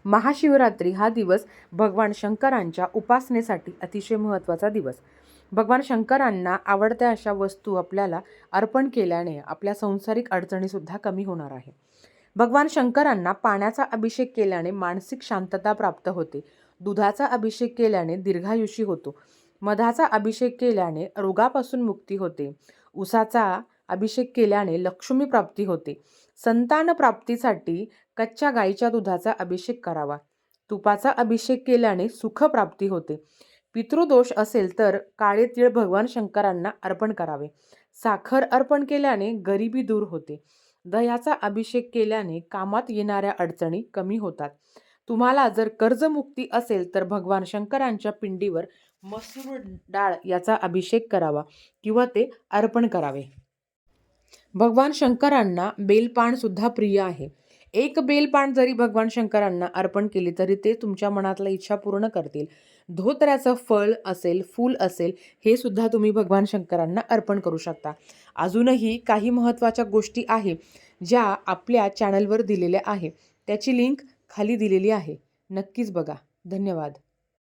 महाशिवरात्री हा दिवस भगवान शंकरांच्या उपासनेसाठी अतिशय महत्त्वाचा दिवस. भगवान शंकरांना आवडत्या अशा वस्तू आपल्याला अर्पण केल्याने आपल्या सांसारिक अडचणीसुद्धा कमी होणार आहे. भगवान शंकरांना पाण्याचा अभिषेक केल्याने मानसिक शांतता प्राप्त होते. दुधाचा अभिषेक केल्याने दीर्घायुषी होतो. मधाचा अभिषेक केल्याने रोगापासून मुक्ती होते. उसाचा अभिषेक केल्याने लक्ष्मी प्राप्ती होते. संतान प्राप्तीसाठी कच्च्या गाईच्या दुधाचा अभिषेक करावा. तुपाचा अभिषेक केल्याने सुख प्राप्ती होते. पितृदोष असेल तर काळे तीळ भगवान शंकरांना अर्पण करावे. साखर अर्पण केल्याने गरिबी दूर होते. दह्याचा अभिषेक केल्याने कामात येणाऱ्या अडचणी कमी होतात. तुम्हाला जर कर्जमुक्ती असेल तर भगवान शंकरांच्या पिंडीवर मसूर डाळ याचा अभिषेक करावा किंवा ते अर्पण करावे. भगवान शंकरांना बेलपान सुद्धा प्रिय आहे. एक बेलपान जरी भगवान शंकरांना अर्पण केली तरी ते तुमच्या मनातल्या इच्छा पूर्ण करतील. धोत्र्याचं फळ असेल, फूल असेल, हे सुद्धा तुम्ही भगवान शंकरांना अर्पण करू शकता. अजूनही काही महत्त्वाच्या गोष्टी आहे ज्या आपल्या चॅनलवर दिलेल्या आहे. त्याची लिंक खाली दिलेली आहे. नक्कीच बघा. धन्यवाद.